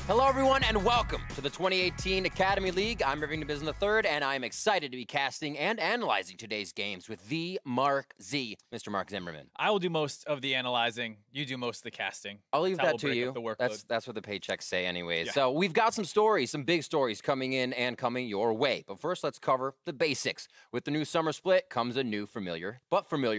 Hello, everyone, and welcome to the 2018 Academy League. I'm Irving DeBizin III, and I'm excited to be casting and analyzing today's games with the Mark Z, Mr. Mark Zimmerman. I will do most of the analyzing. You do most of the casting. I'll leave that to you. That's what the paychecks say anyways. Yeah. So we've got some stories, some big stories coming in and coming your way. But first, let's cover the basics. With the new summer split comes a new familiar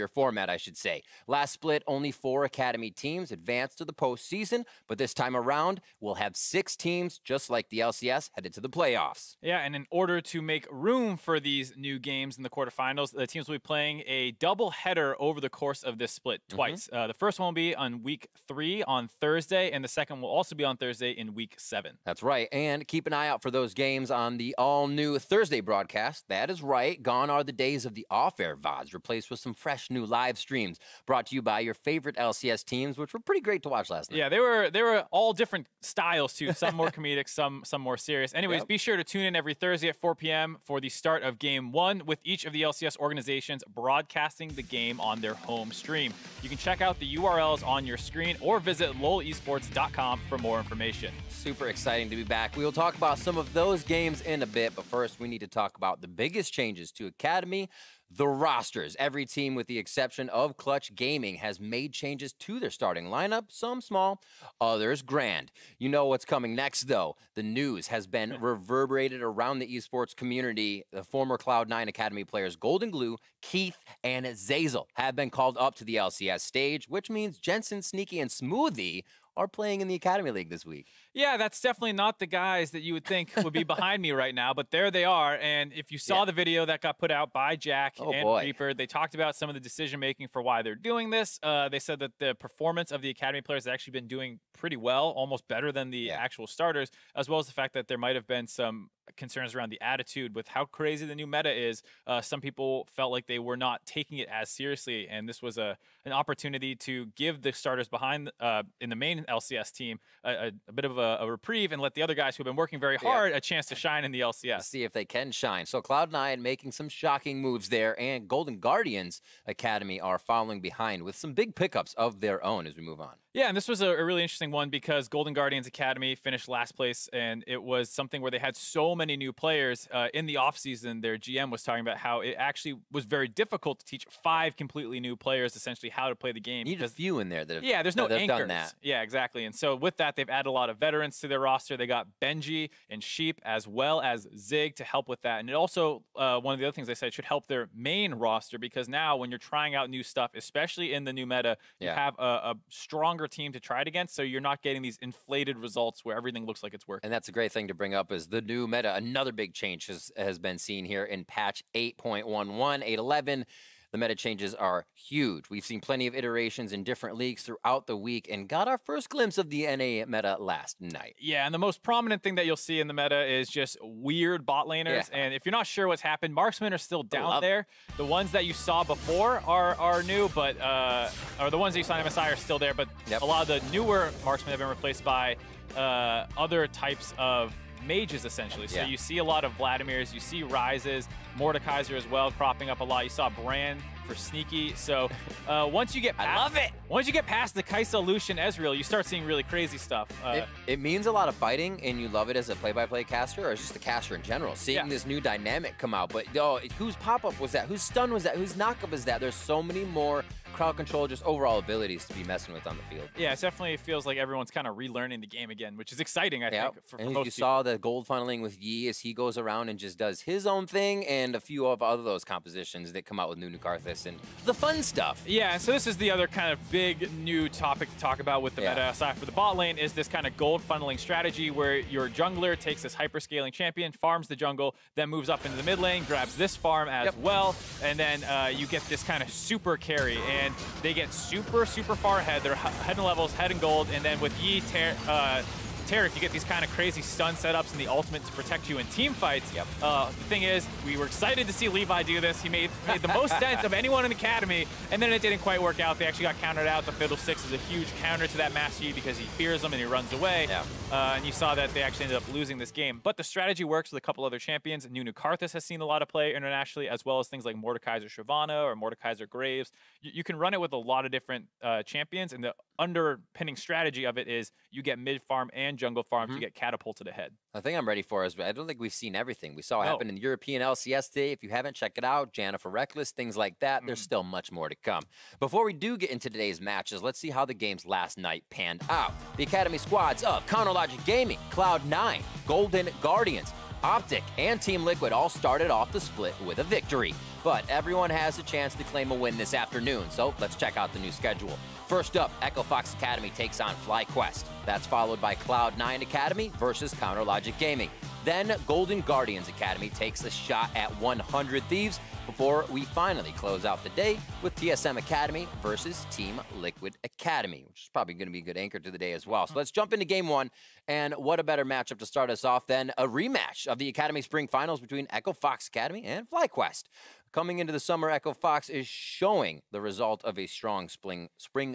format, I should say. Last split, only 4 Academy teams advanced to the postseason, but this time around, we'll have 6 teams, just like the LCS, headed to the playoffs. Yeah, and in order to make room for these new games in the quarterfinals, the teams will be playing a double header over the course of this split twice. The first one will be on week 3 on Thursday, and the second will also be on Thursday in week 7. That's right, and keep an eye out for those games on the all-new Thursday broadcast. That is right, gone are the days of the off-air VODs, replaced with some fresh new live streams, brought to you by your favorite LCS teams, which were pretty great to watch last night. Yeah, they were all different styles, too. Some more comedic, some more serious. Anyways, Be sure to tune in every Thursday at 4 p.m. for the start of Game 1, with each of the LCS organizations broadcasting the game on their home stream. You can check out the URLs on your screen or visit lolesports.com for more information. Super exciting to be back. We will talk about some of those games in a bit, but first we need to talk about the biggest changes to Academy, the rosters. Every team, with the exception of Clutch Gaming, has made changes to their starting lineup, some small, others grand. You know what's coming next, though. The news has been reverberated around the esports community. The former Cloud9 Academy players Golden Glue, Keith, and Zazel have been called up to the LCS stage, which means Jensen, Sneaky, and Smoothie are playing in the Academy League this week. Yeah, that's definitely not the guys that you would think would be behind me right now, but there they are. And if you saw the video that got put out by Jack and Reaper, they talked about some of the decision-making for why they're doing this. They said that the performance of the Academy players has actually been doing pretty well, almost better than the actual starters, as well as the fact that there might have been some concerns around the attitude with how crazy the new meta is. Some people felt like they were not taking it as seriously, and this was an opportunity to give the starters behind in the main LCS team a bit of a reprieve and let the other guys who have been working very hard a chance to shine in the LCS. See if they can shine. So Cloud9 making some shocking moves there, and Golden Guardians Academy are following behind with some big pickups of their own as we move on. Yeah, and this was a really interesting one because Golden Guardians Academy finished last place, and it was something where they had so many new players. In the offseason, their GM was talking about how it actually was very difficult to teach 5 completely new players essentially how to play the game. You need a few in there that have, there's no that have anchors. done that. Yeah, exactly. And so with that, they've added a lot of veterans to their roster. They got Benji and Sheep as well as Zig to help with that. And it also, one of the other things they said, should help their main roster because now when you're trying out new stuff, especially in the new meta, you have a stronger team to try it against, so you're not getting these inflated results where everything looks like it's working. And that's a great thing to bring up is the new meta. Another big change has been seen here in patch 8.11, 8.11. The meta changes are huge. We've seen plenty of iterations in different leagues throughout the week and got our first glimpse of the NA meta last night. Yeah, and the most prominent thing that you'll see in the meta is just weird bot laners. And if you're not sure what's happened, marksmen are still down there. The ones that you saw before are new, but or the ones that you saw in MSI are still there, but a lot of the newer marksmen have been replaced by other types of mages, essentially. So you see a lot of Vladimirs, you see Rises, Mordekaiser as well cropping up a lot. You saw Brand for Sneaky. So once you get past, I love it. Once you get past the Kaisa, Lucian, Ezreal, you start seeing really crazy stuff. It means a lot of fighting, and you love it as a play-by-play caster or just a caster in general. Seeing this new dynamic come out, but whose pop-up was that? Whose stun was that? Whose knock-up is that? There's so many more crowd control, just overall abilities to be messing with on the field. Yeah, it definitely feels like everyone's kind of relearning the game again, which is exciting, I think. For and most you saw the gold funneling with Yi as he goes around and just does his own thing, and a few of other those compositions that come out with new Karthus and the fun stuff. Yeah, and so this is the other kind of big new topic to talk about with the meta aside for the bot lane is this kind of gold funneling strategy where your jungler takes this hyper-scaling champion, farms the jungle, then moves up into the mid lane, grabs this farm as well, and then you get this kind of super carry, and they get super, super far ahead. They're head in levels, head in gold, and then with Yi, Taric, you get these kind of crazy stun setups and the ultimate to protect you in team fights. The thing is, we were excited to see Levi do this. He made the most sense of anyone in the Academy, and then it didn't quite work out. They actually got countered out. The Fiddlesticks is a huge counter to that Master Yi because he fears them and he runs away. And you saw that they actually ended up losing this game. But the strategy works with a couple other champions. Nunu Karthus has seen a lot of play internationally, as well as things like Mordekaiser Shyvana or Mordekaiser Graves. You can run it with a lot of different champions, and the underpinning strategy of it is you get mid farm and jungle farm to get catapulted ahead. I think I'm ready for us, but I don't think we've seen everything. We saw it happen in the European LCS today. If you haven't, check it out. Jana for Reckless, things like that. There's still much more to come. Before we do get into today's matches, let's see how the games last night panned out. The Academy squads of Counterlogic Gaming, Cloud9, Golden Guardians, Optic, and Team Liquid all started off the split with a victory. But everyone has a chance to claim a win this afternoon, so let's check out the new schedule. First up, FOXA Academy takes on FlyQuest. That's followed by Cloud9 Academy versus Counterlogic Gaming. Then Golden Guardians Academy takes a shot at 100 Thieves before we finally close out the day with TSM Academy versus Team Liquid Academy, which is probably going to be a good anchor to the day as well. So let's jump into game one. And what a better matchup to start us off than a rematch of the Academy Spring Finals between FOXA Academy and FlyQuest. Coming into the summer, Echo Fox is showing the result of a strong spring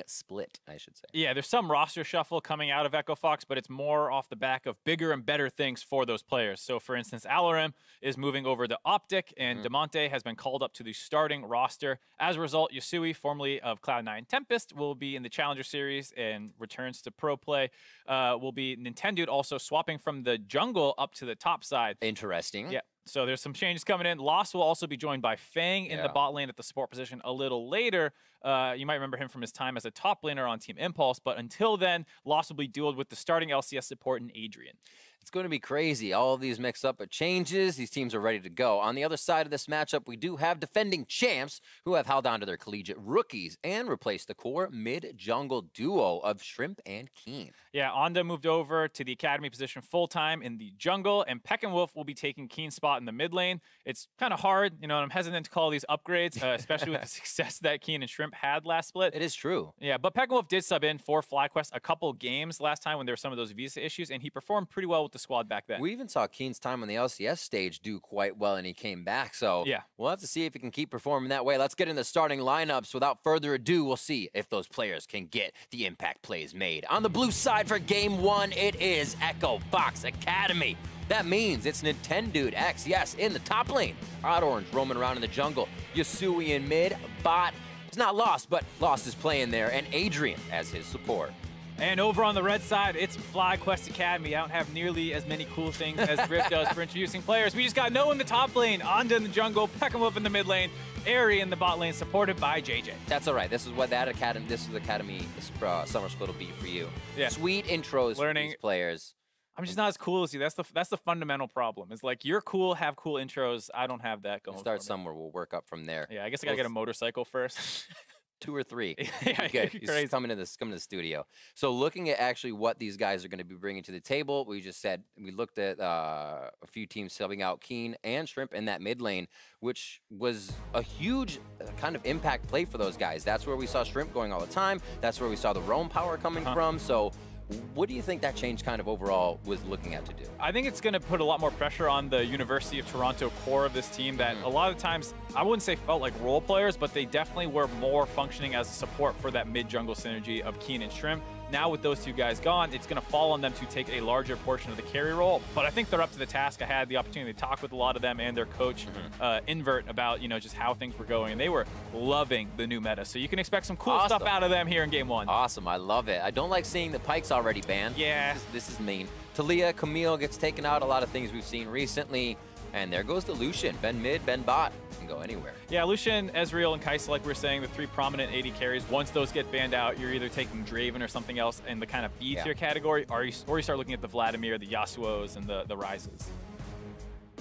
split, I should say. Yeah, there's some roster shuffle coming out of Echo Fox, but it's more off the back of bigger and better things for those players. So, for instance, Alarim is moving over to Optic, and Demonte has been called up to the starting roster. As a result, Yasui, formerly of Cloud9 Tempest, will be in the Challenger Series and returns to pro play. Will be Nintendo also swapping from the jungle up to the top side. Interesting. Yeah. So there's some changes coming in. Lost will also be joined by Fang in the bot lane at the support position a little later. You might remember him from his time as a top laner on Team Impulse, but until then, Lost will be dueled with the starting LCS support in Adrian. It's going to be crazy. All of these mix up, but changes. These teams are ready to go. On the other side of this matchup, we do have defending champs who have held on to their collegiate rookies and replaced the core mid-jungle duo of Shrimp and Keen. Yeah, Onda moved over to the academy position full-time in the jungle, and Peckenwolf will be taking Keen's spot in the mid lane. It's kind of hard, you know, and I'm hesitant to call these upgrades, especially with the success that Keen and Shrimp had last split. It is true. Yeah, but Peckenwolf did sub in for FlyQuest a couple games last time when there were some of those visa issues, and he performed pretty well with the squad back then. We even saw Keen's time on the LCS stage do quite well, and he came back. So yeah, we'll have to see if he can keep performing that way. Let's get in the starting lineups. Without further ado, we'll see if those players can get the impact plays made. On the blue side for game one, it is FOXA Academy. That means it's Nintendo X, yes, in the top lane. Odd Orange roaming around in the jungle. Yasui in mid. Bot is not Lost, but Lost is playing there, and Adrian as his support. And over on the red side, it's FlyQuest Academy. I don't have nearly as many cool things as Rip does for introducing players. We just got No in the top lane, Onda in the jungle, Peckenwolf in the mid lane, Airy in the bot lane, supported by JJ. That's all right. This is what that academy, this is the academy summer split will be for you. Yeah. Sweet intros for these players. I'm just not as cool as you. That's the fundamental problem. It's like you're cool, have cool intros. I don't have that going. Start somewhere. We'll work up from there. Yeah, I guess I gotta get a motorcycle first. 2 or 3. Yeah, good. He's coming to the studio. So looking at actually what these guys are going to be bringing to the table, we just said we looked at a few teams subbing out Keen and Shrimp in that mid lane, which was a huge kind of impact play for those guys. That's where we saw Shrimp going all the time. That's where we saw the roam power coming from. So what do you think that change kind of overall was looking at to do? I think it's going to put a lot more pressure on the University of Toronto core of this team that a lot of times, I wouldn't say felt like role players, but they definitely were more functioning as a support for that mid-jungle synergy of Keen and Shrimp. Now with those two guys gone, it's going to fall on them to take a larger portion of the carry role. But I think they're up to the task. I had the opportunity to talk with a lot of them and their coach, Invert, about just how things were going, and they were loving the new meta. So you can expect some cool stuff out of them here in game one. Awesome, I love it. I don't like seeing the Pikes already banned. Yeah, this is mean. Talia, Camille gets taken out. A lot of things we've seen recently. And there goes the Lucian. Ben mid, Ben bot. Can go anywhere. Yeah, Lucian, Ezreal, and Kai'Sa, like we were saying, the 3 prominent AD carries. Once those get banned out, you're either taking Draven or something else in the kind of B tier category, or you start looking at the Vladimir, the Yasuos, and the Ryzes.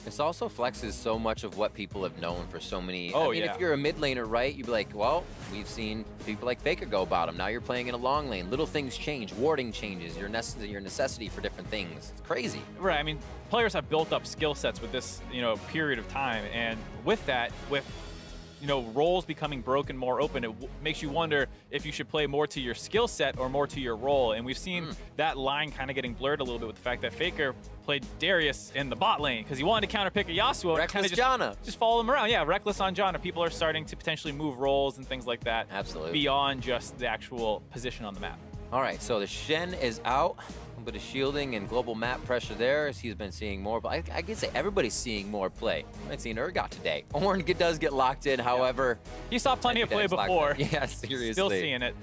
This also flexes so much of what people have known for so many. Oh, I mean, if you're a mid laner, right, you'd be like, well, we've seen people like Faker go bottom. Now you're playing in a long lane. Little things change. Warding changes. Your necessity for different things. It's crazy. Right. I mean, players have built up skill sets with this, period of time. And with that, roles becoming broken, more open, it makes you wonder if you should play more to your skill set or more to your role. And we've seen that line kind of getting blurred a little bit with the fact that Faker played Darius in the bot lane because he wanted to counterpick a Yasuo. Reckless Janna. Just follow him around. Yeah, Reckless on Janna. People are starting to potentially move roles and things like that. Absolutely. Beyond just the actual position on the map. All right, so the Shen is out. A bit of shielding and global map pressure there as he's been seeing more, but I can say everybody's seeing more play. I've seen Urgot today. Ornn does get locked in, however. He saw plenty of play before. Yeah, seriously. Still seeing it.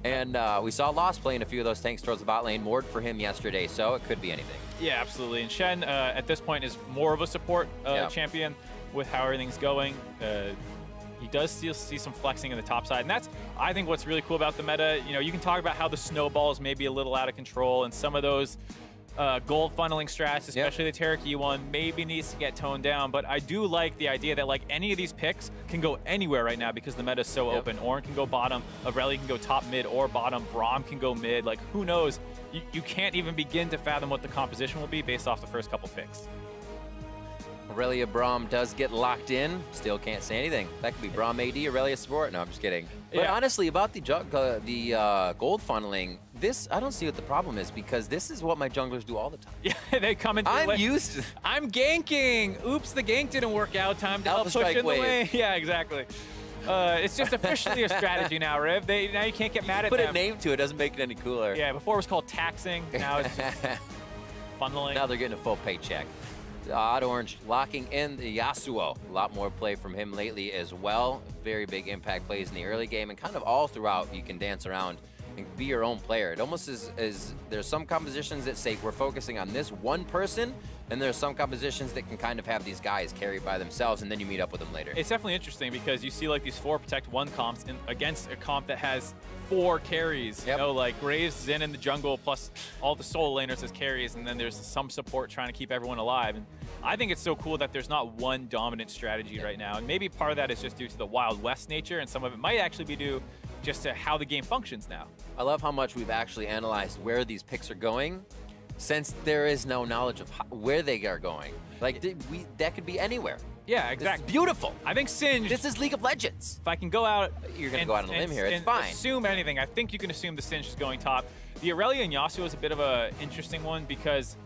And we saw Lost playing a few of those tanks towards the bot lane. Moored for him yesterday, so it could be anything. Yeah, absolutely. And Shen, at this point, is more of a support champion with how everything's going. He does still see some flexing in the top side. And that's, I think, what's really cool about the meta. You know, you can talk about how the snowballs may be a little out of control, and some of those gold funneling strats, especially the Cherokee one, maybe needs to get toned down. But I do like the idea that, like, any of these picks can go anywhere right now because the meta is so open. Ornn can go bottom, Aurelia can go top, mid, or bottom. Braum can go mid. Like, who knows? You can't even begin to fathom what the composition will be based off the first couple picks. Aurelia Braum does get locked in. Still can't say anything. That could be Braum AD, Aurelia support. No, I'm just kidding. But honestly, about the gold funneling, this, I don't see what the problem is because this is what my junglers do all the time. Yeah, they come into I'm used to. I'm ganking. Oops, the gank didn't work out. Time to help push in the lane. Yeah, exactly. It's just officially a strategy now, Riv. Now you can't get mad at them. Put a name to it, doesn't make it any cooler. Yeah, before it was called taxing. Now it's just funneling. Now they're getting a full paycheck. Odd Orange locking in the Yasuo. A lot more play from him lately as well. Very big impact plays in the early game, and kind of all throughout you can dance around and be your own player. It almost is there's some compositions that say we're focusing on this one person, and there's some compositions that can kind of have these guys carried by themselves, and then you meet up with them later. It's definitely interesting because you see like these 4 protect 1 comps against a comp that has 4 carries. You know, like Graves, Zen in the jungle, plus all the solo laners as carries, and then there's some support trying to keep everyone alive. And I think it's so cool that there's not one dominant strategy right now. And maybe part of that is just due to the Wild West nature, and some of it might actually be due just to how the game functions now. I love how much we've actually analyzed where these picks are going, since there is no knowledge of where they are going. Like, that could be anywhere. Yeah, exactly. It's beautiful. I think Singed. This is League of Legends. If I can go out. You're going to go out on a limb here. It's fine. Assume anything. I think you can assume the Singed is going top. The Aurelia and Yasuo is a bit of an interesting one because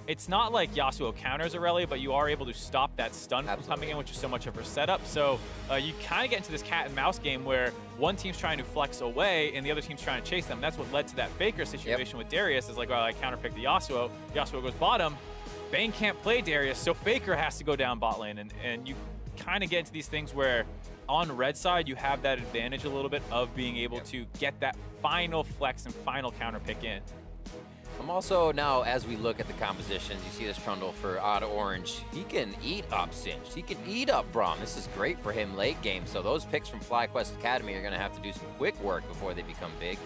it's not like Yasuo counters Aurelia, but you are able to stop that stun from coming in, which is so much of her setup. So you kind of get into this cat and mouse game where one team's trying to flex away and the other team's trying to chase them. That's what led to that Faker situation with Darius. Is like, well, I counterpick the Yasuo. Yasuo goes bottom. Bane can't play Darius, so Faker has to go down bot lane. And you kind of get into these things where on red side, you have that advantage a little bit of being able to get that final flex and final counter pick in. I'm also now, as we look at the compositions, you see this Trundle for Odd Orange. He can eat up Singed. He can eat up Braum. This is great for him late game. So those picks from FlyQuest Academy are going to have to do some quick work before they become big,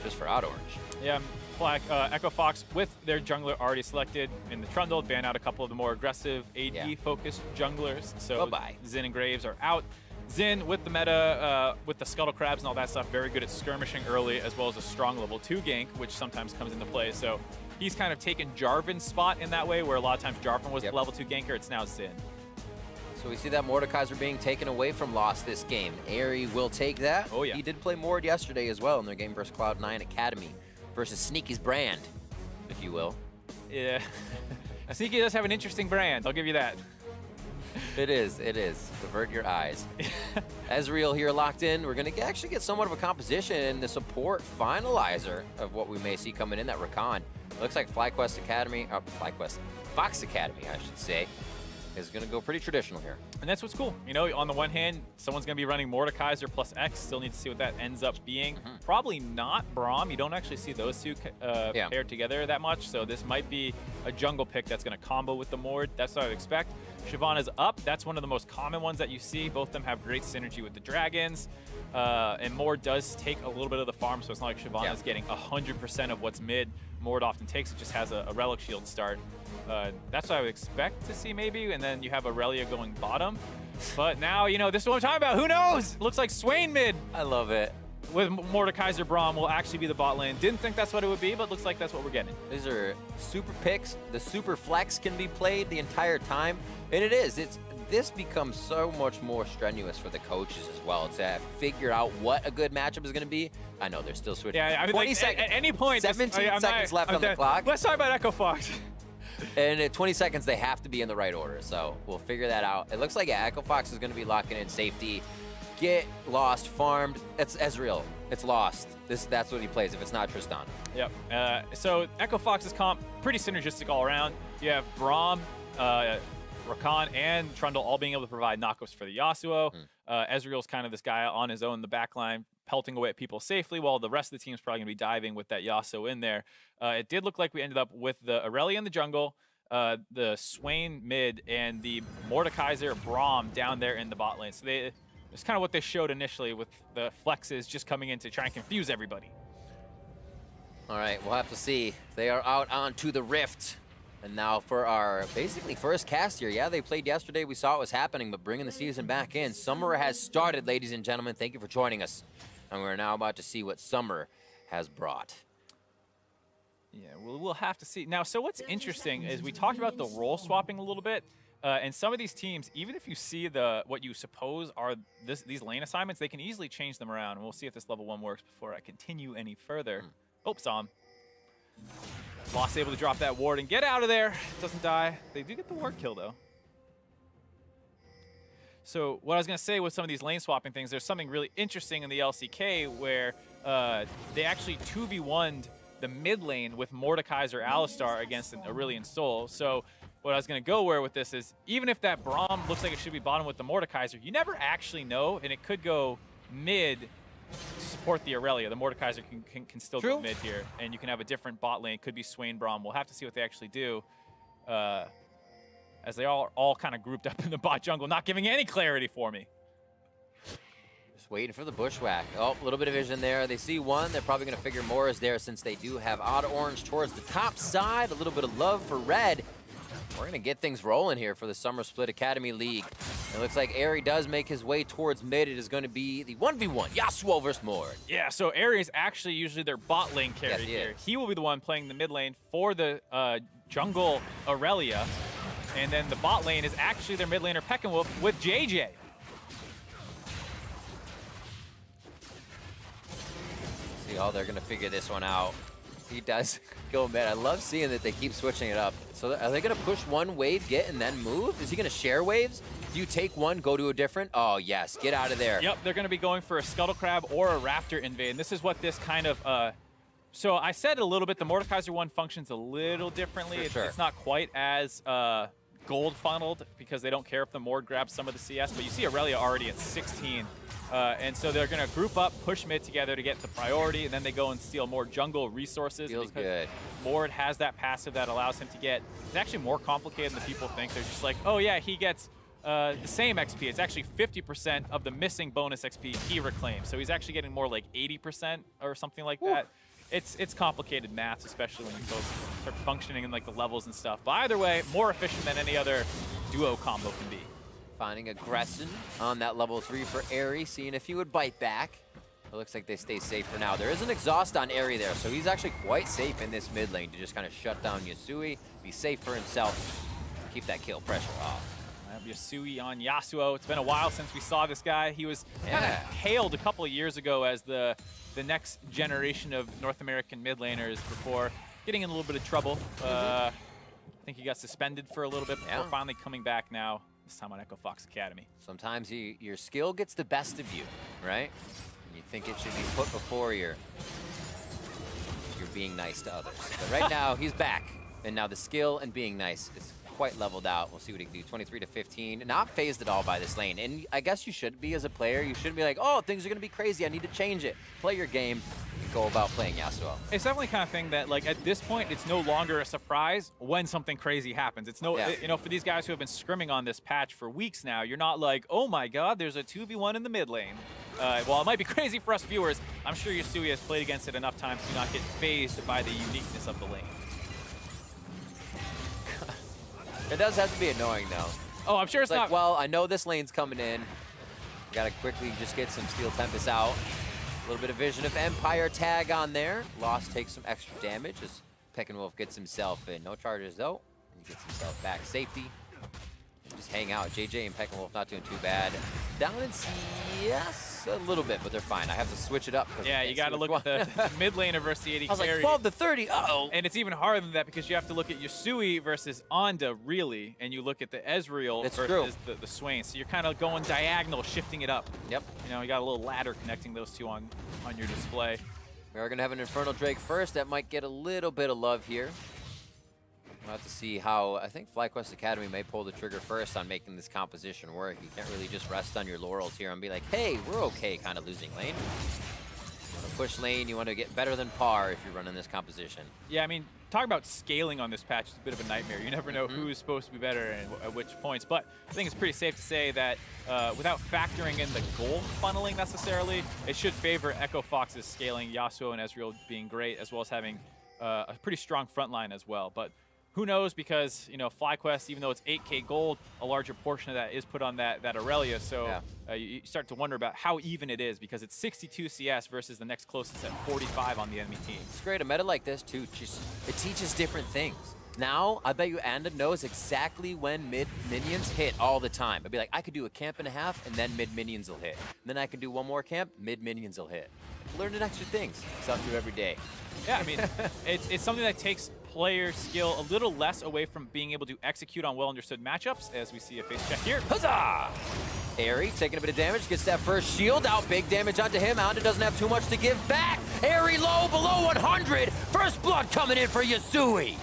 just for Odd Orange. Yeah, Echo Fox with their jungler already selected in the Trundle, ban out a couple of the more aggressive AD-focused junglers. So Zen and Graves are out. Zen with the meta, with the Scuttle Crabs and all that stuff, very good at skirmishing early, as well as a strong level 2 gank, which sometimes comes into play. So he's kind of taken Jarvan's spot in that way, where a lot of times Jarvan was the level 2 ganker. It's now Zen. So we see that Mordekaiser being taken away from Lost this game. Airy will take that. Oh, yeah. He did play Mord yesterday as well in their game versus Cloud9 Academy versus Sneaky's brand, if you will. Yeah. Sneaky does have an interesting brand. I'll give you that. It is. Avert your eyes. Ezreal here locked in. We're going to actually get somewhat of a composition in the support finalizer of what we may see coming in that Rakan. Looks like FlyQuest Academy, FOXA Academy, I should say, is going to go pretty traditional here. And that's what's cool. You know, on the one hand, someone's going to be running Mordekaiser plus X. Still need to see what that ends up being. Probably not Braum. You don't actually see those two paired together that much. So this might be a jungle pick that's going to combo with the Mord. That's what I would expect. Shyvana's up. That's one of the most common ones that you see. Both of them have great synergy with the dragons. And Mord does take a little bit of the farm, so it's not like Shyvana's getting 100% of what's mid. Mord often takes it, just has a relic shield start. That's what I would expect to see maybe, and then you have Aurelia going bottom. But now, you know, this is what I'm talking about. Who knows? Looks like Swain mid. I love it. With Mordekaiser Braum will actually be the bot lane. Didn't think that's what it would be, but looks like that's what we're getting. These are super picks. The super flex can be played the entire time, and it is. This becomes so much more strenuous for the coaches as well to figure out what a good matchup is going to be. I know they're still switching. Yeah, I mean, 20 seconds. At any point, 17 seconds left on the clock. Let's talk about Echo Fox. And at 20 seconds, they have to be in the right order. So we'll figure that out. It looks like Echo Fox is going to be locking in safety. Get Lost farmed. It's Ezreal. It's Lost. That's what he plays if it's not Tristan. Yep. So Echo Fox's comp, pretty synergistic all around. You have Braum, Rakan, and Trundle all being able to provide knockups for the Yasuo. Ezreal's kind of this guy on his own in the backline, pelting away at people safely, while the rest of the team's probably going to be diving with that Yasuo in there. It did look like we ended up with the Aurelia in the jungle, the Swain mid, and the Mordekaiser Braum down there in the bot lane. So it's kind of what they showed initially, with the flexes just coming in to try and confuse everybody. All right, we'll have to see. They are out onto the Rift. And now for our basically first cast here. Yeah, they played yesterday. We saw it was happening, but bringing the season back in. Summer has started, ladies and gentlemen. Thank you for joining us. And we're now about to see what Summer has brought. Yeah, we'll have to see. Now, so what's interesting is we talked about the role swapping a little bit. And some of these teams, even if you see what you suppose are these lane assignments, they can easily change them around. And we'll see if this level 1 works before I continue any further. Oh, saw him. Lost able to drop that ward and get out of there. Doesn't die. They do get the ward kill, though. So what I was going to say with some of these lane swapping things, there's something really interesting in the LCK where they actually 2v1'd the mid lane with Mordekaiser Alistar against an Aurelion Sol. So what I was going to go with this is, even if that Braum looks like it should be bottom with the Mordekaiser, you never actually know, and it could go mid to support the Aurelia. The Mordekaiser can still go mid here, and you can have a different bot lane. It could be Swain Braum. We'll have to see what they actually do, as they all kind of grouped up in the bot jungle, not giving any clarity for me. Just waiting for the bushwhack. Oh, a little bit of vision there. They see one. They're probably going to figure more is there, since they do have odd orange towards the top side. A little bit of love for red. We're going to get things rolling here for the Summer Split Academy League. It looks like Airy does make his way towards mid. It is going to be the 1v1, Yasuo versus Mord. Yeah, so Airy is actually usually their bot lane carry here. He will be the one playing the mid lane for the jungle Aurelia. And then the bot lane is actually their mid laner Peckenwolf with JJ. See how they're going to figure this one out. He does go mid. I love seeing that they keep switching it up. So are they going to push one wave, get, and then move? Is he going to share waves? Do you take one, go to a different? Oh, yes. Get out of there. Yep, they're going to be going for a Scuttle Crab or a Raptor invade. And this is what this kind of... so I said a little bit, the Mordekaiser one functions a little differently. It's not quite as gold funneled, because they don't care if the Mord grabs some of the CS. But you see Aurelia already at 16. And so they're going to group up, push mid together to get the priority, and then they go and steal more jungle resources. Feels good. Mord has that passive that allows him to get... It's actually more complicated than people think. They're just like, oh yeah, he gets the same XP. It's actually 50% of the missing bonus XP he reclaims. So he's actually getting more like 80% or something like that. It's complicated maths, especially when you both start functioning in like the levels and stuff. But either way, more efficient than any other duo combo can be. Finding aggression on that level 3 for Airy, seeing if he would bite back. It looks like they stay safe for now. There is an exhaust on Airy there, so he's actually quite safe in this mid lane to just kind of shut down Yasui, be safe for himself, keep that kill pressure off. Yasui on Yasuo. It's been a while since we saw this guy. He was kind of hailed a couple of years ago as the next generation of North American mid laners before getting in a little bit of trouble. I think he got suspended for a little bit before finally coming back now. This time on Echo Fox Academy. Sometimes your skill gets the best of you, right? And you think it should be put before you're being nice to others. But right now, he's back. And now the skill and being nice is quite leveled out. We'll see what he can do. 23 to 15. Not phased at all by this lane. And I guess you should be as a player. You shouldn't be like, oh, things are going to be crazy. I need to change it. Play your game. Go about playing Yasuo. It's definitely kind of thing that, like, at this point, it's no longer a surprise when something crazy happens. It's no, you know, for these guys who have been scrimming on this patch for weeks now, you're not like, oh my god, there's a 2v1 in the mid lane. While it might be crazy for us viewers, I'm sure Yasui has played against it enough times to not get phased by the uniqueness of the lane. It does have to be annoying, though. Oh, I'm sure it's like, not. Well, I know this lane's coming in. Got to quickly just get some Steel Tempest out. A little bit of Vision of Empire tag on there. Lost takes some extra damage as Peckenwolf gets himself in. No charges, though. He gets himself back safety. Just hang out. JJ and Peckenwolf not doing too bad. Down in CS a little bit, but they're fine. I have to switch it up. Yeah, you got to look at the mid laner versus the AD carry. I was like 12 to 30. Uh-oh. And it's even harder than that because you have to look at Yasui versus Onda, really, and you look at the Ezreal versus the Swain. So you're kind of going diagonal, shifting it up. Yep. You know, you got a little ladder connecting those two on your display. We are going to have an Infernal Drake first. That might get a little bit of love here. We'll have to see how, I think FlyQuest Academy may pull the trigger first on making this composition work. You can't really just rest on your laurels here and be like, hey, we're okay kind of losing lane. Push lane, you want to get better than par if you're running this composition. Yeah, I mean, talk about scaling on this patch is a bit of a nightmare. You never know who's supposed to be better and at which points. But I think it's pretty safe to say that without factoring in the gold funneling necessarily, it should favor Echo Fox's scaling, Yasuo and Ezreal being great, as well as having a pretty strong front line as well. But who knows, because, you know, FlyQuest, even though it's 8K gold, a larger portion of that is put on that Aurelia. So you start to wonder about how even it is, because it's 62 CS versus the next closest at 45 on the enemy team. It's great. A meta like this, too, it teaches different things. Now, I bet you Anda knows exactly when mid-minions hit all the time. I'd be like, I could do a camp and a half, and then mid-minions will hit. And then I could do one more camp, mid-minions will hit. Learning extra things. Stuff to do every day. Yeah, I mean, it's something that takes player skill a little less away from being able to execute on well-understood matchups, as we see a face check here. Huzzah! Airy taking a bit of damage, gets that first shield out, big damage onto him. Anda doesn't have too much to give back. Airy low, below 100. First blood coming in for Yasui.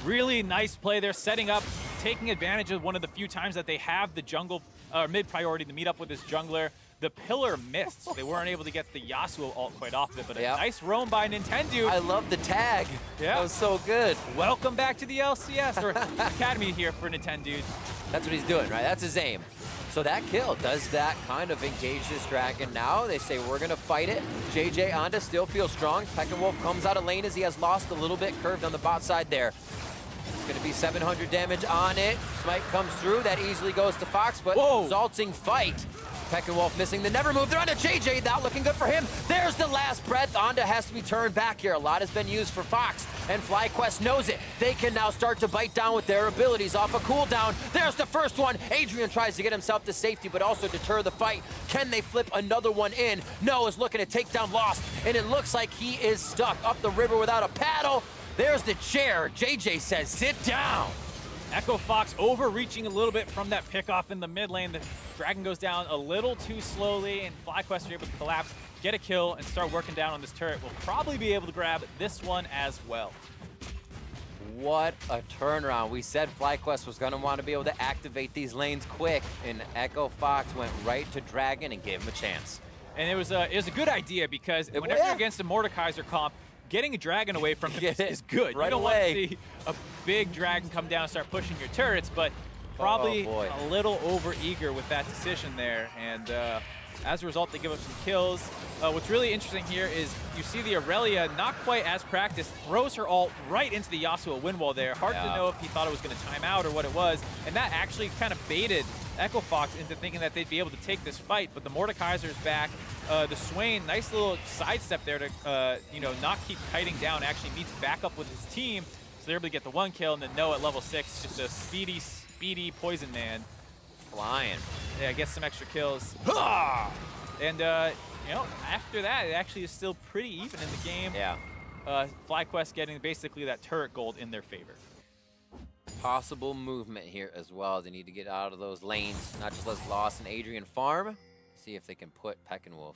Really nice play there, setting up, taking advantage of one of the few times that they have the jungle, mid priority to meet up with this jungler. The pillar missed, so they weren't able to get the Yasuo ult quite off of it, but a nice roam by Nintendo. I love the tag. Yeah. That was so good. Welcome back to the LCS, or Academy here for Nintendo. That's what he's doing, right? That's his aim. So that kill, does that kind of engage this dragon now? They say, we're going to fight it. JJ Anda still feels strong. Peckinwolf comes out of lane as he has lost a little bit, curved on the bot side there. It's going to be 700 damage on it. Smite comes through. That easily goes to Fox, but exalting fight. Peckinwolf missing the never move. They're onto JJ, not looking good for him. There's the last breath. Anda has to be turned back here. A lot has been used for Fox, and FlyQuest knows it. They can now start to bite down with their abilities off a cooldown. There's the first one. Adrian tries to get himself to safety, but also deter the fight. Can they flip another one in? No is looking to take down Lost, and it looks like he is stuck up the river without a paddle. There's the chair. JJ says, sit down. Echo Fox overreaching a little bit from that pickoff in the mid lane. The dragon goes down a little too slowly, and FlyQuest are able to collapse, get a kill, and start working down on this turret. We'll probably be able to grab this one as well. What a turnaround. We said FlyQuest was going to want to be able to activate these lanes quick, and Echo Fox went right to Dragon and gave him a chance. And it was a good idea, because whenever you're against a Mordekaiser comp, getting a dragon away from him is good. Right, you don't want to see a big dragon come down and start pushing your turrets, but probably a little over-eager with that decision there. And as a result, they give up some kills. What's really interesting here is you see the Aurelia, not quite as practiced, throws her ult right into the Yasuo wind wall there. Hard to know if he thought it was going to time out or what it was. And that actually kind of baited Echo Fox into thinking that they'd be able to take this fight. But the Mordekaiser's back. The Swain, nice little sidestep there to you know, not keep kiting down, actually meets back up with his team. So they're able to get the one kill, and then No at level 6, just a speedy Poison Man. Flying. Yeah, gets some extra kills. And, you know, after that, it actually is still pretty even in the game. Yeah. FlyQuest getting basically that turret gold in their favor. Possible movement here as well. They need to get out of those lanes, not just let Lost and Adrian farm. See if they can put Peckinwolf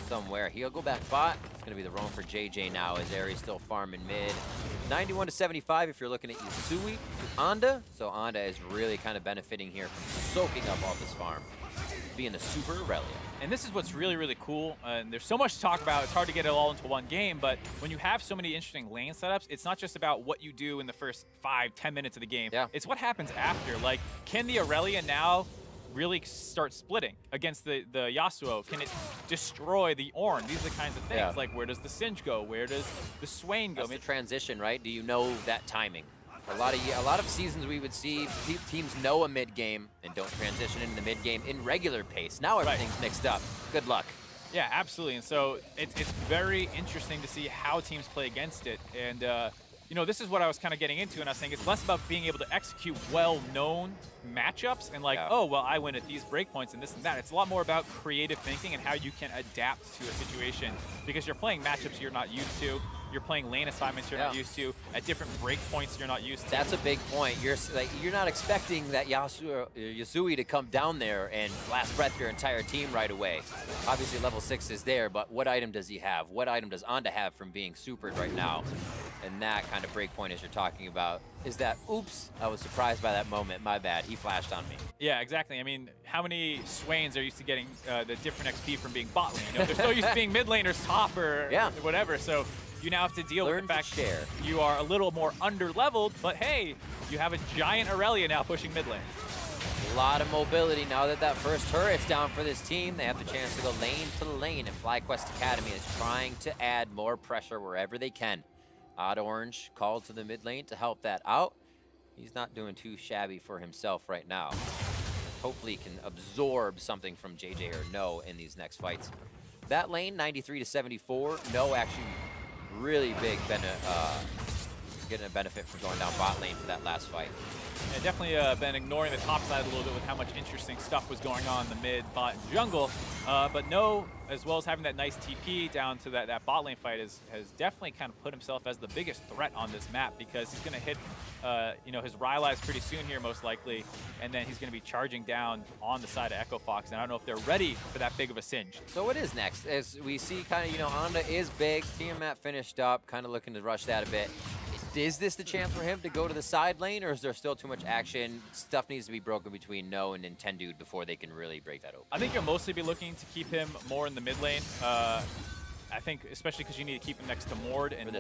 somewhere. He'll go back bot. It's going to be the roam for JJ now, as Aries still farming mid. 91 to 75 if you're looking at Yasui to Anda. So Anda is really kind of benefiting here from soaking up all this farm, being a super Aurelia. And this is what's really, really cool. And there's so much to talk about. It's hard to get it all into one game, but when you have so many interesting lane setups, it's not just about what you do in the first 5-10 minutes of the game. Yeah. It's what happens after. Like, can the Aurelia now really start splitting against the Yasuo? Can it destroy the Ornn? These are the kinds of things. Yeah. Like, where does the Singe go? Where does the Swain go? That's the transition, right? Do you know that timing? A lot of seasons we would see teams know a mid game and don't transition into the mid game in regular pace. Now everything's mixed up. Good luck. Yeah, absolutely. And so it's very interesting to see how teams play against it. And you know, this is what I was kind of getting into, and I was saying it's less about being able to execute well-known matchups and like, oh, well, I win at these breakpoints and this and that. It's a lot more about creative thinking and how you can adapt to a situation, because you're playing matchups you're not used to. You're playing lane assignments you're not used to at different breakpoints you're not used to. That's a big point. You're not expecting that Yasui to come down there and last breath your entire team right away. Obviously, level 6 is there, but what item does he have? What item does Anda have from being supered right now? And that kind of break point as you're talking about is that, oops, I was surprised by that moment. My bad. He flashed on me. Yeah, exactly. I mean, how many Swains are used to getting the different XP from being bot lane? You know, they're so used to being mid laners, top, or whatever. So you now have to deal with the fact you are a little more under-leveled, but hey, you have a giant Aurelia now pushing mid lane. A lot of mobility now that that first turret's down for this team. They have the chance to go lane to lane, and FlyQuest Academy is trying to add more pressure wherever they can. Odd Orange called to the mid lane to help that out. He's not doing too shabby for himself right now. Hopefully he can absorb something from JJ or No in these next fights. That lane, 93 to 74. No actually really big getting a benefit from going down bot lane for that last fight. Yeah, definitely been ignoring the top side a little bit with how much interesting stuff was going on in the mid, bot, and jungle. But No, as well as having that nice TP down to that bot lane fight, has definitely kind of put himself as the biggest threat on this map, because he's going to hit you know, his Rylai's pretty soon here, most likely, and then he's going to be charging down on the side of Echo Fox, and I don't know if they're ready for that big of a singe. So what is next? As we see kind of, you know, Onda is big, Tiamat finished up, kind of looking to rush that a bit. Is this the chance for him to go to the side lane, or is there still too much action? Stuff needs to be broken between No and Nintendo before they can really break that open. I think you'll mostly be looking to keep him more in the mid lane. I think especially because you need to keep him next to Mord, and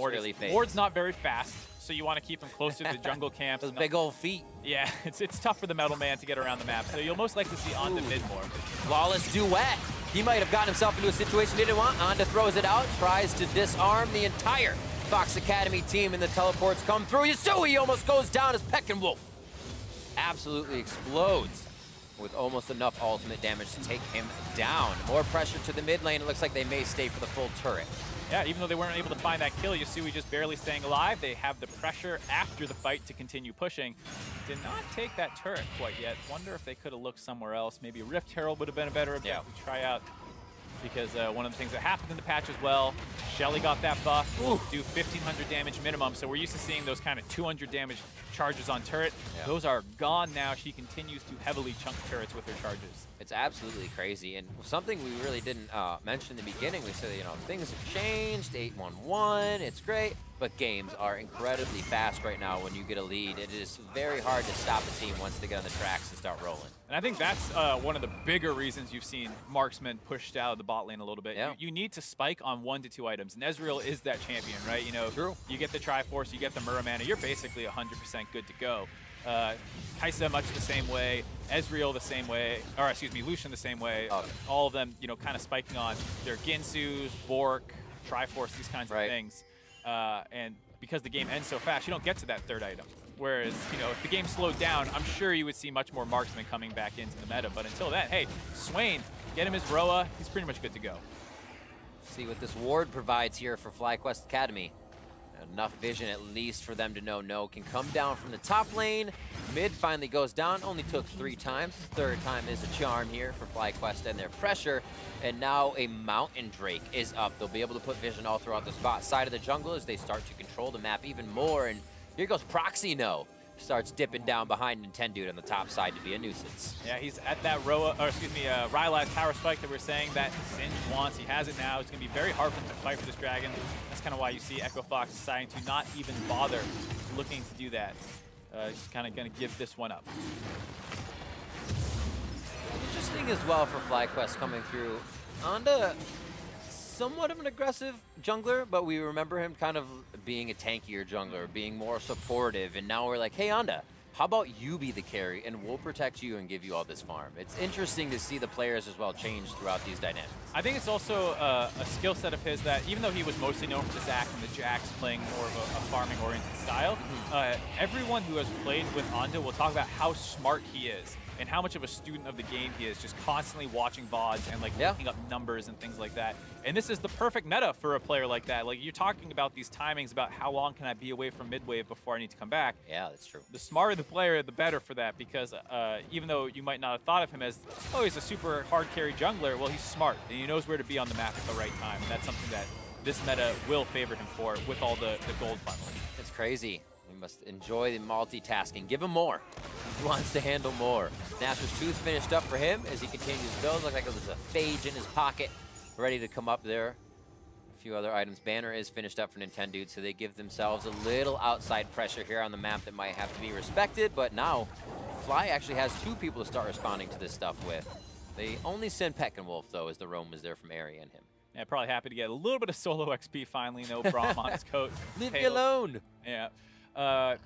Mord's not very fast, so you want to keep him close to the jungle camp. Those big old feet. Yeah, it's tough for the Metal Man to get around the map, so you'll most likely see Onda mid more. Flawless duet. He might have gotten himself into a situation he didn't want. Onda throws it out, tries to disarm the entire FOXA Academy team, and the teleports come through. Yasui almost goes down as Peckinwolf absolutely explodes with almost enough ultimate damage to take him down. More pressure to the mid lane. It looks like they may stay for the full turret. Yeah, even though they weren't able to find that kill, Yasui just barely staying alive. They have the pressure after the fight to continue pushing. Did not take that turret quite yet. Wonder if they could have looked somewhere else. Maybe Rift Herald would have been a better objective to try out. Because one of the things that happened in the patch as well, Shelly got that buff, do 1,500 damage minimum, so we're used to seeing those kind of 200 damage charges on turret. Those are gone now. She continues to heavily chunk turrets with her charges. It's absolutely crazy, and something we really didn't mention in the beginning, we said, you know, things have changed, 8-1-1, it's great, but games are incredibly fast right now when you get a lead. It is very hard to stop a team once they get on the tracks and start rolling. And I think that's one of the bigger reasons you've seen marksmen pushed out of the bot lane a little bit. You need to spike on 1 to 2 items, and Ezreal is that champion, right? You know, you get the Triforce, you get the Muramana, you're basically 100% good to go. Kai'Sa much the same way, Ezreal the same way, or excuse me, Lucian the same way. All of them, you know, kind of spiking on their Ginsus, Bork, Triforce, these kinds of things. And because the game ends so fast, you don't get to that 3rd item. Whereas, you know, if the game slowed down, I'm sure you would see much more marksmen coming back into the meta. But until then, hey, Swain, get him his Roa, he's pretty much good to go. See what this ward provides here for FlyQuest Academy. Enough vision at least for them to know No can come down from the top lane. Mid finally goes down, only took 3 times. 3rd time is a charm here for FlyQuest and their pressure. And now a Mountain Drake is up. They'll be able to put vision all throughout the spot side of the jungle as they start to control the map even more. And here goes Proxy No. Starts dipping down behind Nintendo on the top side to be a nuisance. Yeah, he's at that Rylai's power spike that we're saying that Singe wants. He has it now. It's going to be very hard for him to fight for this dragon. That's kind of why you see Echo Fox deciding to not even bother looking to do that. He's kind of going to give this one up. Interesting as well for FlyQuest coming through. Onda, somewhat of an aggressive jungler, but we remember him kind of being a tankier jungler, being more supportive, and now we're like, hey Onda, how about you be the carry and we'll protect you and give you all this farm. It's interesting to see the players as well change throughout these dynamics. I think it's also a skill set of his that even though he was mostly known for the Zac and the Jax playing more of a farming oriented style, everyone who has played with Onda will talk about how smart he is and how much of a student of the game he is, just constantly watching VODs and like looking up numbers and things like that. And this is the perfect meta for a player like that. Like you're talking about these timings about how long can I be away from mid wave before I need to come back. Yeah, that's true. The smarter the player, the better for that, because even though you might not have thought of him as, oh, he's a super hard carry jungler, well, he's smart and he knows where to be on the map at the right time. And that's something that this meta will favor him for with all the gold funneling. It's crazy. We must enjoy the multitasking. Give him more. He wants to handle more. Nashor's Tooth finished up for him as he continues to build. Looks like it was a phage in his pocket, ready to come up there. few other items. Banner is finished up for Nintendo, so they give themselves a little outside pressure here on the map that might have to be respected, but now Fly actually has 2 people to start responding to this stuff with. They only send Peckenwolf, though, as the roam was there from Ari and him. Yeah, probably happy to get a little bit of solo XP finally. No Braum on his coat. Leave me alone. Yeah.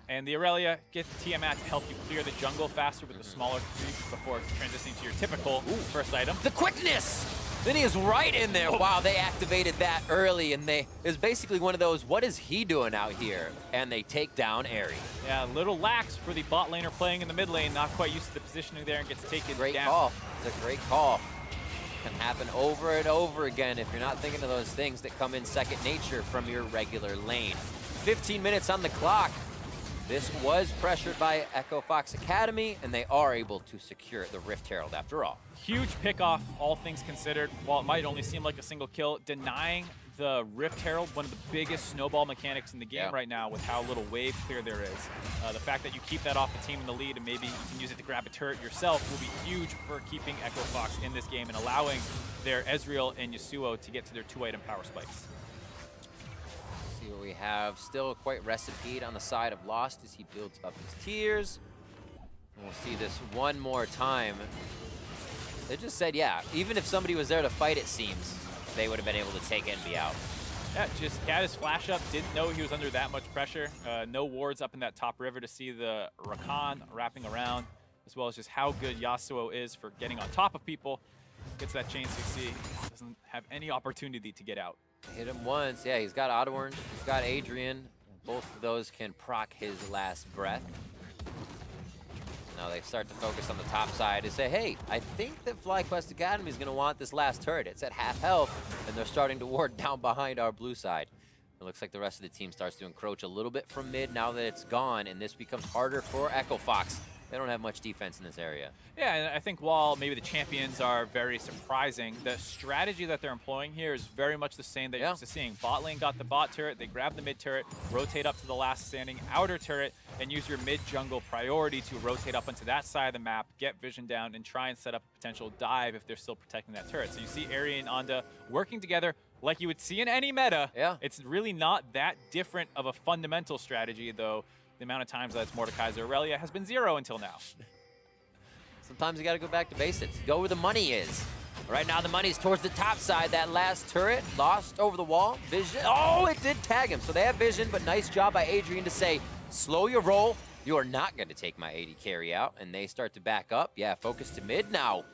And the Aurelia gets Tiamat to help you clear the jungle faster with the smaller creeps before transitioning to your typical first item. The quickness! Then he is right in there. Wow, they activated that early, and it was basically one of those, what is he doing out here? And they take down Ari. Yeah, a little lax for the bot laner playing in the mid lane, not quite used to the positioning there and gets taken Great down. call. It's a great call. Can happen over and over again if you're not thinking of those things that come in second nature from your regular lane. 15 minutes on the clock. This was pressured by Echo Fox Academy, and they are able to secure the Rift Herald after all. Huge pickoff, all things considered. While it might only seem like a single kill, denying the Rift Herald, one of the biggest snowball mechanics in the game right now with how little wave clear there is. The fact that you keep that off the team in the lead and maybe you can use it to grab a turret yourself will be huge for keeping Echo Fox in this game and allowing their Ezreal and Yasuo to get to their 2-item power spikes. See what we have. Still quite recipeed on the side of Lost as he builds up his tiers. And we'll see this one more time. They just said, yeah, even if somebody was there to fight, it seems, they would have been able to take it and be out. Yeah, just got his flash up, didn't know he was under that much pressure. No wards up in that top river to see the Rakan wrapping around, as well as just how good Yasuo is for getting on top of people. Gets that chain 6C, doesn't have any opportunity to get out. Hit him once. Yeah, he's got Odorn, he's got Adrian. Both of those can proc his last breath. Now they start to focus on the top side and say, hey, I think that FlyQuest Academy is going to want this last turret. It's at half health, and they're starting to ward down behind our blue side. It looks like the rest of the team starts to encroach a little bit from mid now that it's gone, and this becomes harder for Echo Fox. They don't have much defense in this area. Yeah, and I think while maybe the champions are very surprising, the strategy that they're employing here is very much the same that you're used to seeing. Bot lane got the bot turret, they grab the mid turret, rotate up to the last standing outer turret, and use your mid jungle priority to rotate up onto that side of the map, get vision down, and try and set up a potential dive if they're still protecting that turret. So you see Ari and Onda working together like you would see in any meta. Yeah. It's really not that different of a fundamental strategy, though. The amount of times that it's Mordekaiser Aurelia has been 0 until now. Sometimes you got to go back to basics. Go where the money is. Right now the money's towards the top side. That last turret lost over the wall. Vision. Oh, it did tag him. So they have vision, but nice job by Adrian to say, slow your roll. You are not going to take my AD carry out. And they start to back up. Yeah, focus to mid now.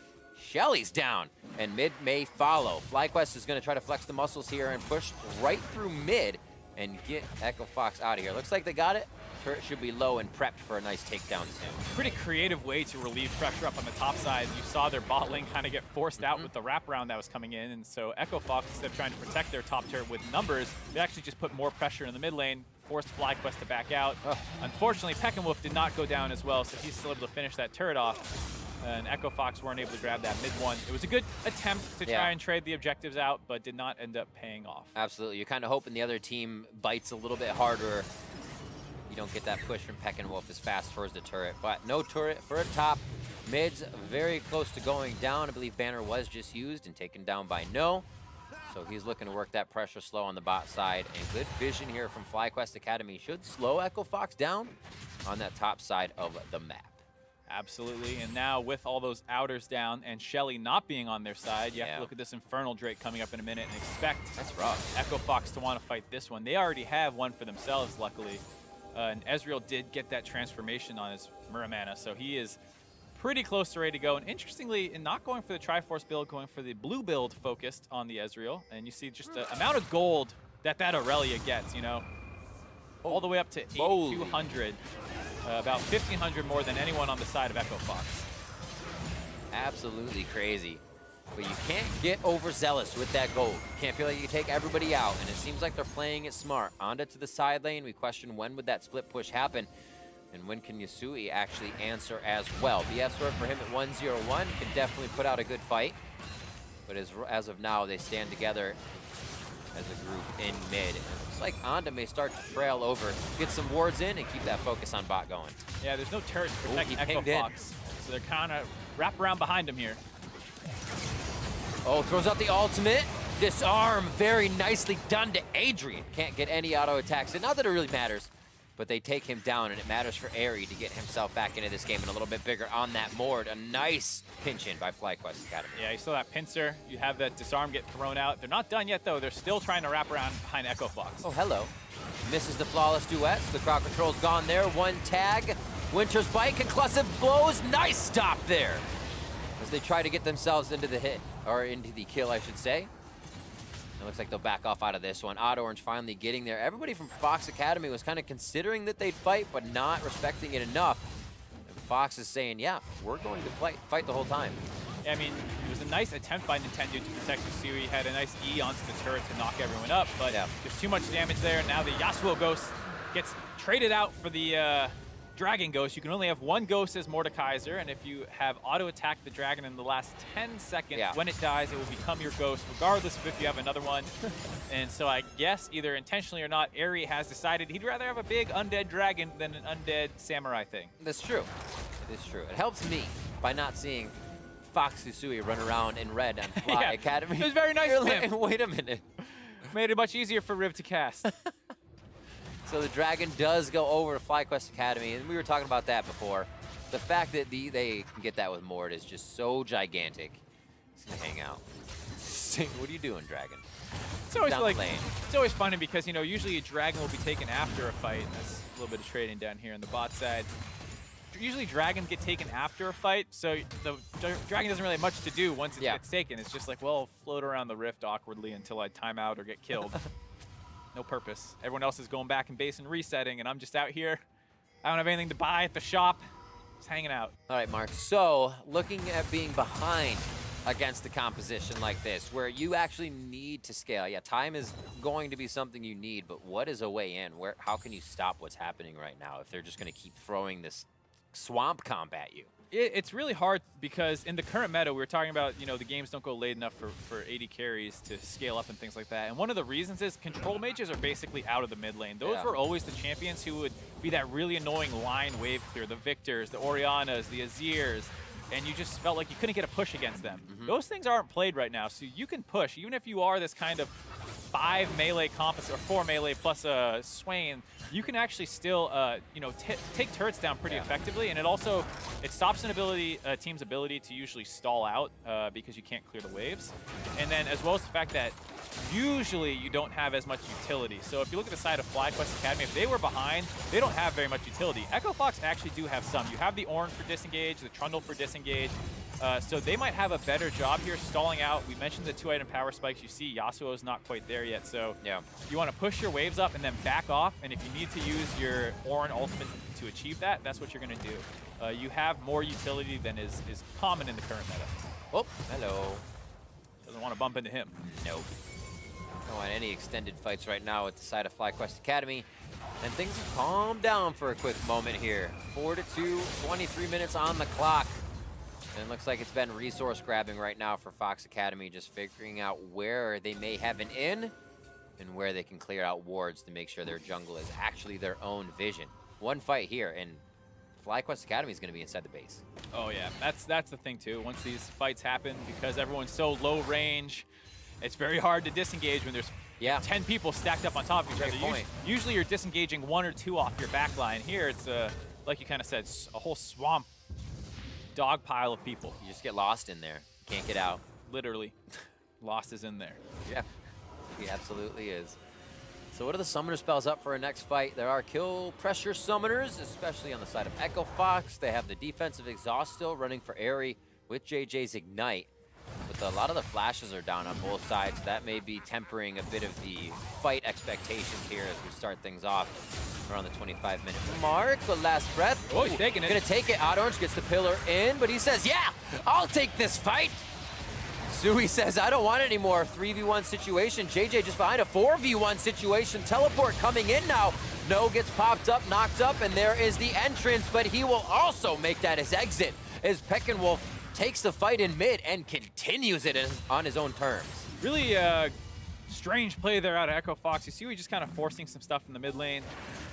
Shelly's down, and mid may follow. FlyQuest is going to try to flex the muscles here and push right through mid and get Echo Fox out of here. Looks like they got it. Turret should be low and prepped for a nice takedown soon. Pretty creative way to relieve pressure up on the top side. You saw their bot lane kind of get forced out with the wraparound that was coming in, and so Echo Fox, instead of trying to protect their top turret with numbers, they actually just put more pressure in the mid lane, forced FlyQuest to back out. Unfortunately, Peckenwolf did not go down as well, so he's still able to finish that turret off. And Echo Fox weren't able to grab that mid one. It was a good attempt to try and trade the objectives out, but did not end up paying off. Absolutely. You're kind of hoping the other team bites a little bit harder. You don't get that push from Peckenwolf as fast towards the turret, but no turret for a top. Mid's very close to going down. I believe Banner was just used and taken down by No. So he's looking to work that pressure slow on the bot side. And good vision here from FlyQuest Academy should slow Echo Fox down on that top side of the map. Absolutely, and now with all those outers down and Shelly not being on their side, you have to look at this Infernal Drake coming up in a minute and expect Echo Fox to want to fight this one. They already have one for themselves, luckily. And Ezreal did get that transformation on his Muramana, so he is pretty close to ready to go. And interestingly, in not going for the Triforce build, going for the blue build focused on the Ezreal, and you see just the amount of gold that Aurelia gets, you know, all the way up to 8,200. About 1,500 more than anyone on the side of Echo Fox. Absolutely crazy. But you can't get overzealous with that gold. You can't feel like you can take everybody out, and it seems like they're playing it smart. Onda to the side lane. We question when would that split push happen, and when can Yasui actually answer as well. BF Sword for him at 1-0-1 can definitely put out a good fight. But as of now, they stand together as a group in mid. And it looks like Onda may start to trail over, get some wards in, and keep that focus on bot going. Yeah, there's no turret to protect Echo Fox, so they're kind of wrap around behind him here. Oh, throws out the ultimate. Disarm, very nicely done to Adrian. Can't get any auto attacks, and not that it really matters, but they take him down, and it matters for Airy to get himself back into this game and a little bit bigger on that Mord. A nice pinch in by FlyQuest Academy. Yeah, you saw that pincer. You have that disarm get thrown out. They're not done yet, though. They're still trying to wrap around behind Echo Fox. Oh, hello. Misses the flawless duets. The crowd control's gone there. One tag. Winter's bite, concussive blows. Nice stop there as they try to get themselves into the hit, or into the kill, I should say. It looks like they'll back off out of this one. Odd Orange finally getting there. Everybody from Fox Academy was kind of considering that they'd fight, but not respecting it enough. And Fox is saying, yeah, we're going to fight the whole time. Yeah, I mean, it was a nice attempt by Nintendo to protect Usui. He had a nice E onto the turret to knock everyone up, but there's too much damage there. Now the Yasuo Ghost gets traded out for the Dragon Ghost. You can only have one Ghost as Mordekaiser, and if you have auto-attack the Dragon in the last 10 seconds, when it dies, it will become your Ghost, regardless of if you have another one. And so I guess, either intentionally or not, Airy has decided he'd rather have a big undead dragon than an undead samurai thing. That's true. It is true. It helps me by not seeing Fox Usui run around in red on Fly Academy. It was very nice of him. Wait a minute. Made it much easier for Riv to cast. So the Dragon does go over to FlyQuest Academy, and we were talking about that before. The fact that they can get that with Mord is just so gigantic. He's gonna hang out. What are you doing, Dragon? It's always it's always funny because, you know, usually a Dragon will be taken after a fight. That's a little bit of trading down here on the bot side. Usually dragons get taken after a fight, so the dragon doesn't really have much to do once it gets taken. It's just like, well, float around the rift awkwardly until I time out or get killed. No purpose. Everyone else is going back in base and resetting, and I'm just out here. I don't have anything to buy at the shop. Just hanging out. All right, Mark. So looking at being behind against the composition like this, where you actually need to scale. Yeah, time is going to be something you need, but what is a way in? How can you stop what's happening right now if they're just going to keep throwing this swamp comp at you? It's really hard because in the current meta, we were talking about, you know, the games don't go late enough for 80 carries to scale up and things like that. And one of the reasons is control mages are basically out of the mid lane. Those were always the champions who would be that really annoying line wave clear, the Victors, the Orianas, the Azirs, and you just felt like you couldn't get a push against them. Those things aren't played right now, so you can push. Even if you are this kind of 5 melee composite, or 4 melee plus a Swain, you can actually still, you know, take turrets down pretty effectively, and it stops a team's ability to usually stall out because you can't clear the waves. And then as well as the fact that usually you don't have as much utility. So if you look at the side of FlyQuest Academy, if they were behind, they don't have very much utility. Echo Fox actually do have some. You have the Orange for disengage, the Trundle for disengage. So they might have a better job here stalling out. We mentioned the 2-item power spikes. You see Yasuo is not quite there yet. So you want to push your waves up and then back off. And if you need to use your Orin ultimate to achieve that, that's what you're going to do. You have more utility than is common in the current meta. Oh, hello. Doesn't want to bump into him. Nope. Don't want any extended fights right now at the side of FlyQuest Academy. And things have calmed down for a quick moment here. 4-2, 23 minutes on the clock. And it looks like it's been resource grabbing right now for Fox Academy, just figuring out where they may have an in and where they can clear out wards to make sure their jungle is actually their own vision. One fight here, and FlyQuest Academy is going to be inside the base. Oh yeah, that's the thing too. Once these fights happen, because everyone's so low range, it's very hard to disengage when there's 10 people stacked up on top of each other. Usually you're disengaging 1 or 2 off your back line. Here it's, like you kind of said, a whole swamp dog pile of people. You just get lost in there. Can't get out. Literally. Lost is in there. Yeah, he absolutely is. So what are the summoner spells up for our next fight? There are kill pressure summoners, especially on the side of Echo Fox. They have the defensive exhaust still running for Airy with JJ's Ignite. But a lot of the flashes are down on both sides. That may be tempering a bit of the fight expectations here as we start things off around the 25-minute mark. But last breath. Oh, he's taking it. Gonna take it. Odd Orange gets the pillar in, but he says, yeah, I'll take this fight. Sui says, I don't want it anymore. 3v1 situation. JJ just behind a 4v1 situation. Teleport coming in now. No gets popped up, knocked up, and there is the entrance, but he will also make that his exit as Peckinwolf takes the fight in mid and continues it on his own terms. Really strange play there out of Echo Fox. You see, we just kind of forcing some stuff in the mid lane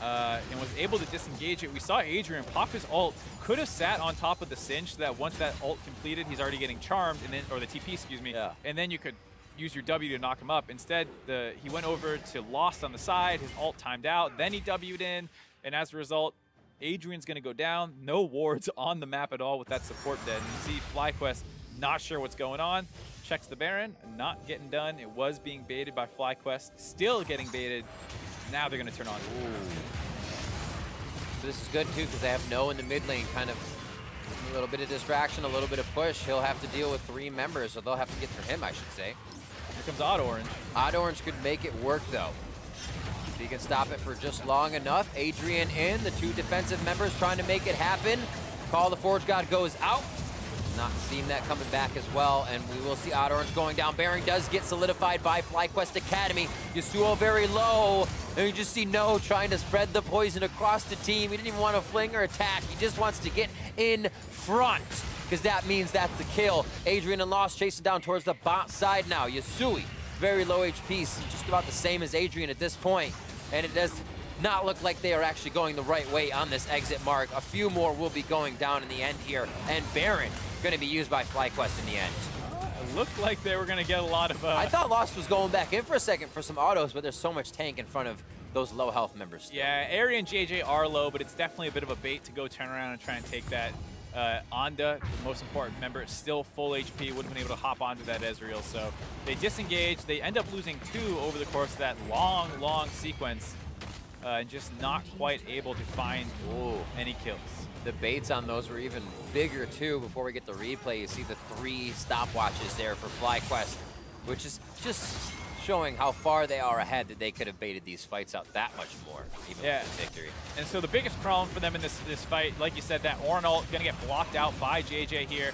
and was able to disengage it. We saw Adrian pop his ult, could have sat on top of the Singe so that once that ult completed, he's already getting charmed, and then, or the TP, excuse me, and then you could use your W to knock him up. Instead, he went over to Lost on the side. His ult timed out. Then he W'd in. And as a result, Adrian's going to go down. No wards on the map at all with that support dead. And you see FlyQuest not sure what's going on. Checks the Baron. Not getting done. It was being baited by FlyQuest. Still getting baited. Now they're going to turn on. Ooh. So this is good, too, because they have No in the mid lane, kind of a little bit of distraction, a little bit of push. He'll have to deal with 3 members, so they'll have to get through him, I should say. Here comes Odd Orange. Odd Orange could make it work, though. If he can stop it for just long enough. Adrian in, the 2 defensive members trying to make it happen. Call the Forge God goes out. Not seeing that coming back as well, and we will see Odd Orange going down. Baron does get solidified by FlyQuest Academy. Yasuo very low, and you just see No trying to spread the poison across the team. He didn't even want to fling or attack. He just wants to get in front, because that means that's the kill. Adrian and Lost chasing down towards the bot side now. Yasui, very low HP, just about the same as Adrian at this point, and it does not look like they are actually going the right way on this exit mark. A few more will be going down in the end here, and Baron going to be used by FlyQuest in the end. It looked like they were going to get a lot of... I thought Lost was going back in for a second for some autos, but there's so much tank in front of those low health members. Yeah, Ari and JJ are low, but it's definitely a bit of a bait to go turn around and try and take that. Anda, the most important member, is still full HP, would have been able to hop onto that Ezreal, so they disengage. They end up losing 2 over the course of that long sequence, and just not quite able to find any kills. The baits on those were even bigger, too. Before we get the replay, you see the 3 stopwatches there for FlyQuest, which is just showing how far they are ahead, that they could have baited these fights out that much more, even with the victory. And so the biggest problem for them in this fight, like you said, that Ornn ult going to get blocked out by JJ here.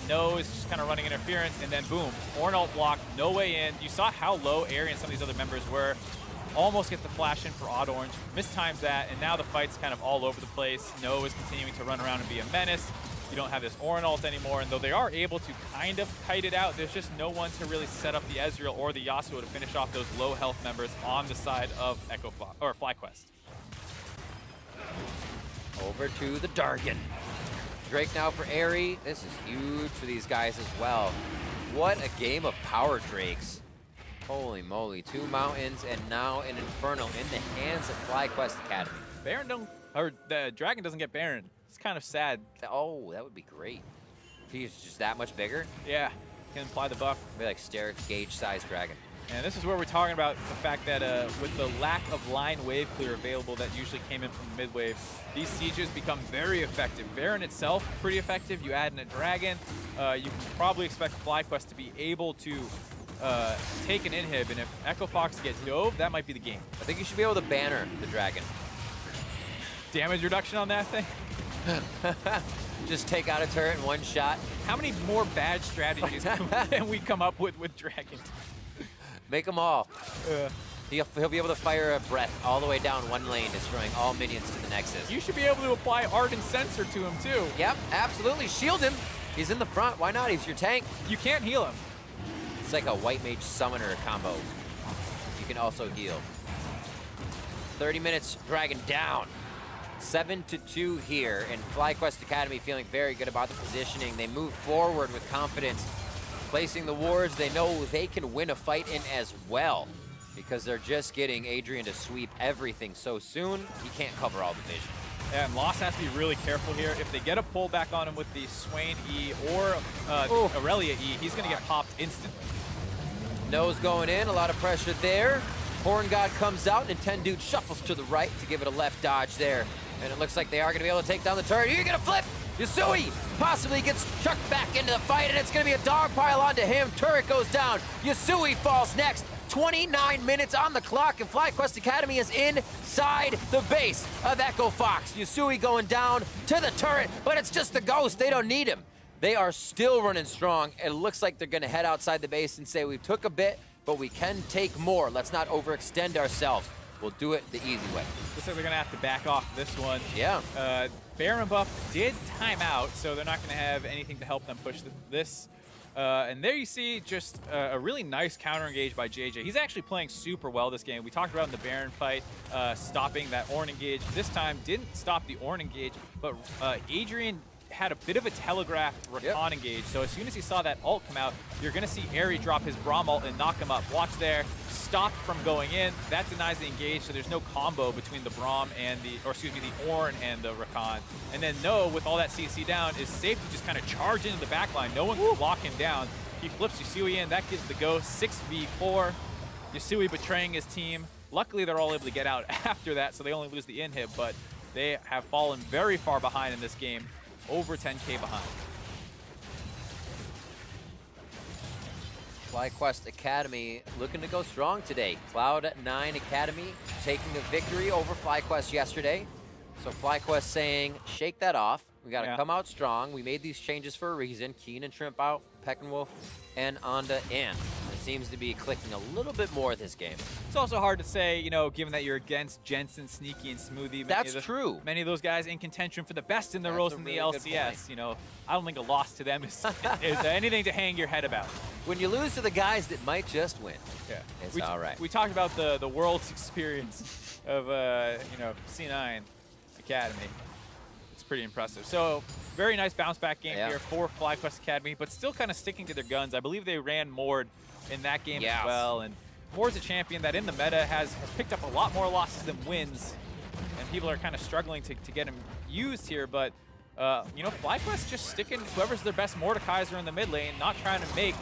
No is just kind of running interference, and then boom, Ornn ult blocked, no way in. You saw how low Ari and some of these other members were. Almost get the flash in for Odd Orange, mistimes that, and now the fight's kind of all over the place. No is continuing to run around and be a menace. You don't have this Ornn ult anymore, and though they are able to kind of kite it out, there's just no one to really set up the Ezreal or the Yasuo to finish off those low health members on the side of FlyQuest. Over to the Dargon. Drake now for Ari. This is huge for these guys as well. What a game of power Drakes. Holy moly, 2 mountains and now an Infernal in the hands of FlyQuest Academy. The Dragon doesn't get Baron. It's kind of sad. Oh, that would be great. If he's just that much bigger. Yeah, can apply the buff. Be like Sterric Gage size Dragon. And this is where we're talking about the fact that with the lack of line wave clear available that usually came in from the mid wave, these sieges become very effective. Baron itself, pretty effective. You add in a Dragon, you can probably expect FlyQuest to be able to take an inhib, and if Echo Fox gets dove, that might be the game. I think you should be able to banner the Dragon. Damage reduction on that thing? Just take out a turret in 1 shot. How many more bad strategies can we come up with Dragons? Make them all. He'll be able to fire a breath all the way down 1 lane, destroying all minions to the Nexus. You should be able to apply Ardent Sensor to him, too. Yep, absolutely. Shield him. He's in the front. Why not? He's your tank. You can't heal him. It's like a White Mage Summoner combo. You can also heal. 30 minutes, Dragon down. 7-2 here, and FlyQuest Academy feeling very good about the positioning. They move forward with confidence, placing the wards. They know they can win a fight in as well, because they're just getting Adrian to sweep everything so soon. He can't cover all the vision. Yeah, and Lost has to be really careful here. If they get a pullback on him with the Swain E or Aurelia E, he's going to get popped instantly. Nose going in, a lot of pressure there. Horn God comes out, and 10 dude shuffles to the right to give it a left dodge there. And it looks like they are going to be able to take down the turret. You're going to flip! Yasui possibly gets chucked back into the fight, and it's going to be a dog pile onto him. Turret goes down. Yasui falls next. 29 minutes on the clock, and FlyQuest Academy is inside the base of Echo Fox. Yasui going down to the turret, but it's just the ghost. They don't need him. They are still running strong. It looks like they're going to head outside the base and say, we took a bit, but we can take more. Let's not overextend ourselves. We'll do it the easy way. Looks like they're going to have to back off this one. Yeah. Baron buff did time out, so they're not going to have anything to help them push this. And there you see just a really nice counter engage by JJ. He's actually playing super well this game. We talked about in the Baron fight, stopping that Ornn engage. This time didn't stop the Ornn engage, but Adrian had a bit of a telegraphed Rakan engage. So as soon as he saw that ult come out, you're going to see Airy drop his Braum ult and knock him up. Watch there. Stopped from going in. That denies the engage, so there's no combo between the Braum and the Ornn and the Rakan. And then No, with all that CC down, is safe to just kind of charge into the backline. No one can lock him down. He flips Yusui in. That gives the go 6v4. Yusui betraying his team. Luckily, they're all able to get out after that, so they only lose the inhib, but they have fallen very far behind in this game, over 10K behind. FlyQuest Academy looking to go strong today. Cloud9 Academy taking a victory over FlyQuest yesterday. So FlyQuest saying, shake that off. We got to come out strong. We made these changes for a reason. Keen and Shrimp out, Peckinwolf and Onda in. It seems to be clicking a little bit more this game. It's also hard to say, you know, given that you're against Jensen, Sneaky, and Smoothie. That's true. Many of those guys in contention for the best in the roles in the LCS. You know, I don't think a loss to them is anything to hang your head about. When you lose to the guys that might just win, it's all right. We talked about the world's experience of, you know, C9 Academy. It's pretty impressive. So very nice bounce back game here for FlyQuest Academy, but still kind of sticking to their guns. I believe they ran Mord in that game as well. And Mord's a champion that in the meta has picked up a lot more losses than wins. And people are kind of struggling to get him used here. But, you know, FlyQuest just sticking whoever's their best Mordekaiser in the mid lane, not trying to make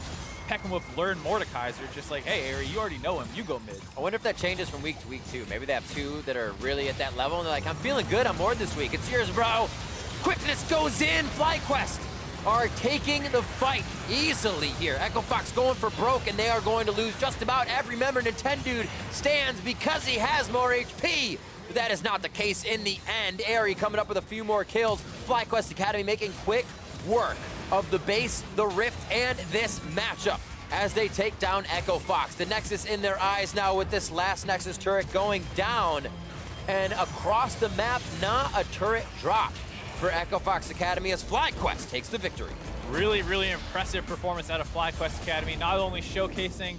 Peckinwolf learn Mordekaiser, just like, hey, Airy, you already know him, you go mid. I wonder if that changes from week to week too. Maybe they have two that are really at that level, and they're like, I'm feeling good on Mord this week. It's yours, bro. Quickness goes in. FlyQuest are taking the fight easily here. Echo Fox going for broke, and they are going to lose just about every member. Nintendude stands because he has more HP. But that is not the case in the end. Airy coming up with a few more kills. FlyQuest Academy making quick work of the base, the Rift, and this matchup as they take down Echo Fox. The Nexus in their eyes now with this last Nexus turret going down. And across the map, not a turret drop for Echo Fox Academy as FlyQuest takes the victory. Really, really impressive performance out of FlyQuest Academy, not only showcasing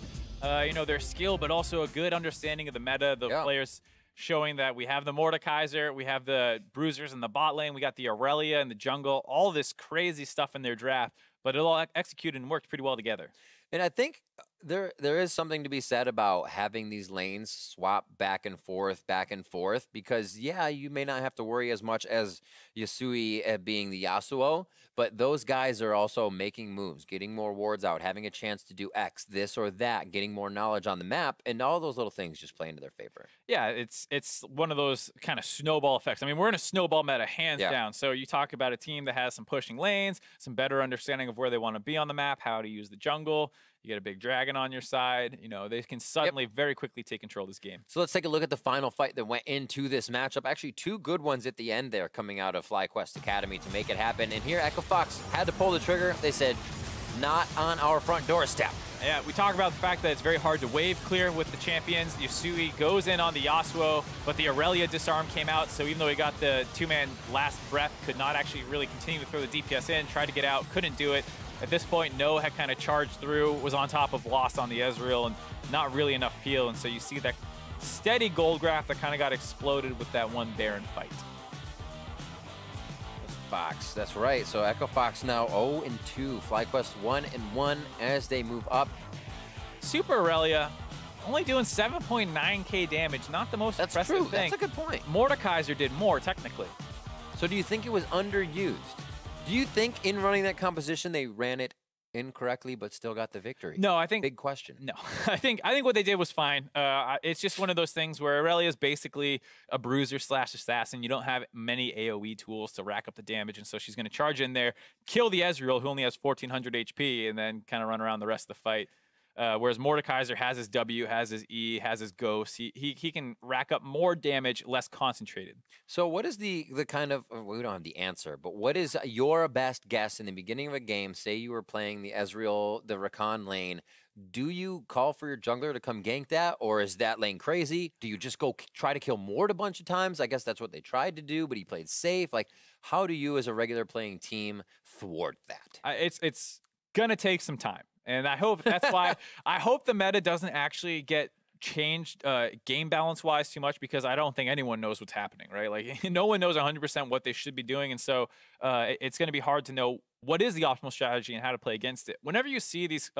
you know, their skill, but also a good understanding of the meta, the players showing that we have the Mordekaiser, we have the Bruisers in the bot lane, we got the Aurelia in the jungle, all this crazy stuff in their draft, but it all executed and worked pretty well together. And I think there is something to be said about having these lanes swap back and forth, because, yeah, you may not have to worry as much as Yusui being the Yasuo, but those guys are also making moves, getting more wards out, having a chance to do X, this or that, getting more knowledge on the map, and all those little things just play into their favor. Yeah, it's one of those kind of snowball effects. I mean, we're in a snowball meta, hands down. So you talk about a team that has some pushing lanes, some better understanding of where they want to be on the map, how to use the jungle. You get a big dragon on your side. You know, they can suddenly very quickly take control of this game. So let's take a look at the final fight that went into this matchup. Actually, two good ones at the end there coming out of FlyQuest Academy to make it happen. And here, Echo Fox had to pull the trigger. They said, not on our front doorstep. Yeah, we talk about the fact that it's very hard to wave clear with the champions. Yusui goes in on the Yasuo, but the Aurelia disarm came out, so even though he got the two-man last breath, could not actually really continue to throw the DPS in, tried to get out, couldn't do it. At this point, No had kind of charged through, was on top of Lost on the Ezreal, and not really enough peel, and so you see that steady gold graph that kind of got exploded with that one Baron fight. Fox, that's right. So Echo Fox now 0-2. FlyQuest 1-1 as they move up. Super Aurelia only doing 7.9k damage, not the most impressive thing. That's a good point. Mordekaiser did more, technically. So do you think it was underused? Do you think in running that composition they ran it incorrectly but still got the victory? No, I think... Big question. No, I think what they did was fine. It's just one of those things where Aurelia is basically a bruiser / assassin. You don't have many AoE tools to rack up the damage, and so she's going to charge in there, kill the Ezreal, who only has 1,400 HP, and then kind of run around the rest of the fight. Whereas Mordekaiser has his W, has his E, has his Ghost. He can rack up more damage, less concentrated. So what is the kind of, we don't have the answer, but what is your best guess in the beginning of a game? Say you were playing the Ezreal, the Rakan lane. Do you call for your jungler to come gank that, or is that lane crazy? Do you just go try to kill Mord a bunch of times? I guess that's what they tried to do, but he played safe. Like, how do you as a regular playing team thwart that? It's going to take some time. And I hope that's why I hope the meta doesn't actually get changed game balance wise too much, because I don't think anyone knows what's happening, right? Like no one knows 100% what they should be doing. And so it's going to be hard to know what is the optimal strategy and how to play against it. Whenever you see these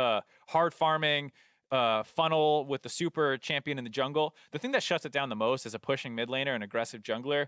hard farming funnel with the super champion in the jungle, the thing that shuts it down the most is a pushing mid laner and aggressive jungler.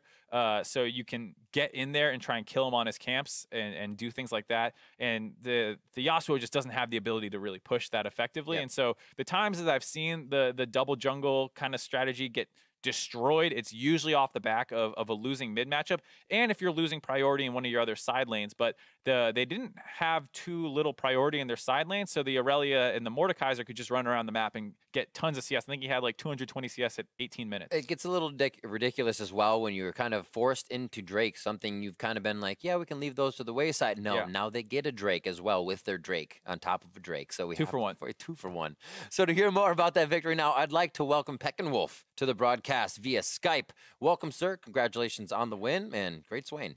So you can get in there and try and kill him on his camps and do things like that. And the Yasuo just doesn't have the ability to really push that effectively. And so the times that I've seen the double jungle kind of strategy get destroyed, it's usually off the back of a losing mid matchup, and if you're losing priority in one of your other side lanes. But they didn't have too little priority in their side lanes, so the Aurelia and the Mordekaiser could just run around the map and get tons of CS. I think he had like 220 CS at 18 minutes. It gets a little ridiculous as well when you're kind of forced into Drake, something you've kind of been like, yeah, we can leave those to the wayside. No, now they get a Drake as well with their Drake on top of a Drake. So we two for one. Two for one. So to hear more about that victory now, I'd like to welcome Peckenwolf to the broadcast via Skype. Welcome, sir. Congratulations on the win and great Swain.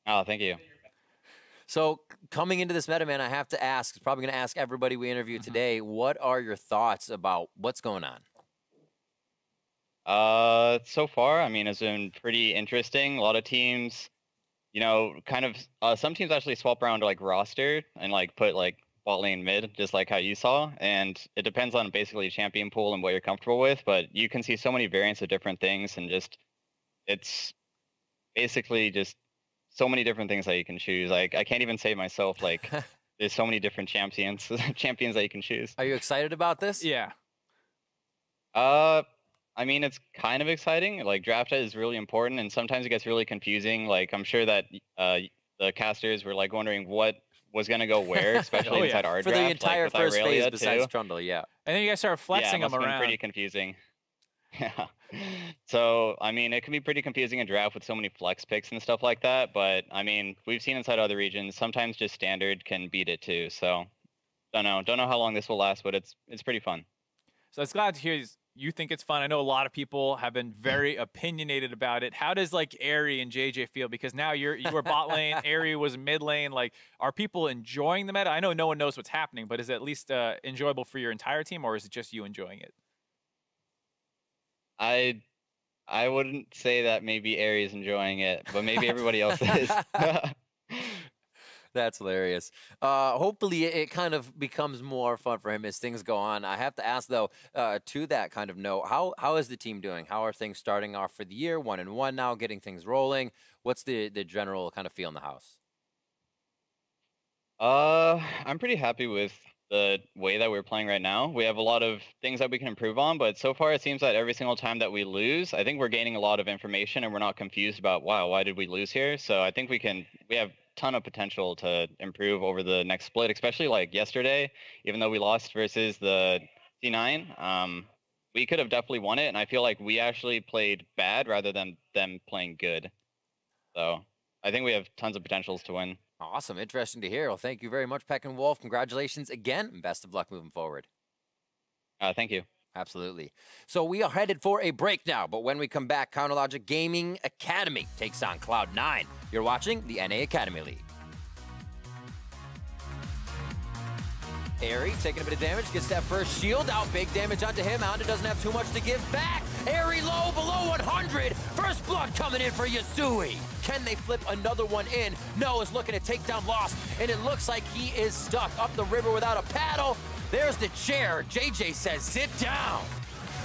Oh, thank you. So coming into this meta, man, I have to ask, probably going to ask everybody we interview today, what are your thoughts about what's going on? So far, I mean, it's been pretty interesting. A lot of teams, you know, kind of, some teams actually swap around to like roster and like put like bot lane mid, just like how you saw. And it depends on basically champion pool and what you're comfortable with, but you can see so many variants of different things, and just, it's basically just so many different things that you can choose. Like, I can't even say myself, like, there's so many different champions that you can choose. Are you excited about this? Yeah. I mean, it's kind of exciting. Like, draft is really important, and sometimes it gets really confusing. Like, I'm sure that the casters were like wondering what was gonna go where, especially inside our for draft. The entire like, first Aurelia phase besides too. Trundle, yeah. And then you guys started flexing them around. Pretty confusing. Yeah. So, I mean, it can be pretty confusing in draft with so many flex picks and stuff like that. But, I mean, we've seen inside other regions, sometimes just standard can beat it too. So, don't know how long this will last, but it's pretty fun. So it's glad to hear you think it's fun. I know a lot of people have been very opinionated about it. How does like Aerie and JJ feel? Because now you were bot lane, Aerie was mid lane. Like, are people enjoying the meta? I know no one knows what's happening, but is it at least enjoyable for your entire team, or is it just you enjoying it? I wouldn't say that maybe Aerie is enjoying it, but maybe everybody else is. That's hilarious. Hopefully it kind of becomes more fun for him as things go on. I have to ask though, to that kind of note, how is the team doing? How are things starting off for the year? 1-1 now, getting things rolling. What's the general kind of feel in the house? I'm pretty happy with the way that we're playing right now. We have a lot of things that we can improve on, but so far it seems that every single time that we lose, I think we're gaining a lot of information and we're not confused about, wow, why did we lose here? So I think we have a ton of potential to improve over the next split, especially like yesterday, even though we lost versus the C9, we could have definitely won it. And I feel like we actually played bad rather than them playing good. So I think we have tons of potentials to win. Awesome. Interesting to hear. Well, thank you very much, Peckenwolf. Congratulations again, and best of luck moving forward. Thank you. Absolutely. So we are headed for a break now, but when we come back, Counterlogic Gaming Academy takes on Cloud9. You're watching the NA Academy League. Aerie taking a bit of damage, gets that first shield out, big damage onto him. Hounda doesn't have too much to give back. Aerie low, below 100. First blood coming in for Yasui. Can they flip another one in? No is looking to take down Lost, and it looks like he is stuck up the river without a paddle. There's the chair. JJ says, sit down.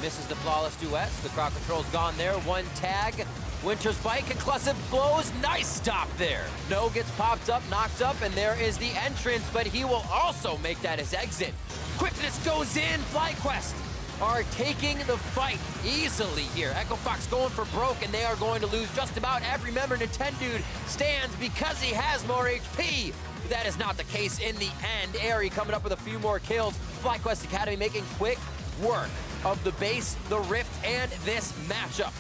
Misses the flawless duets. The crowd control's gone there. One tag. Winter's Bite, conclusive blows. Nice stop there. No gets popped up, knocked up, and there is the entrance, but he will also make that his exit. Quickness goes in. FlyQuest are taking the fight easily here. Echo Fox going for broke, and they are going to lose just about every member. Nintendude stands because he has more HP. That is not the case in the end. Aerie coming up with a few more kills. FlyQuest Academy making quick work of the base, the rift, and this matchup.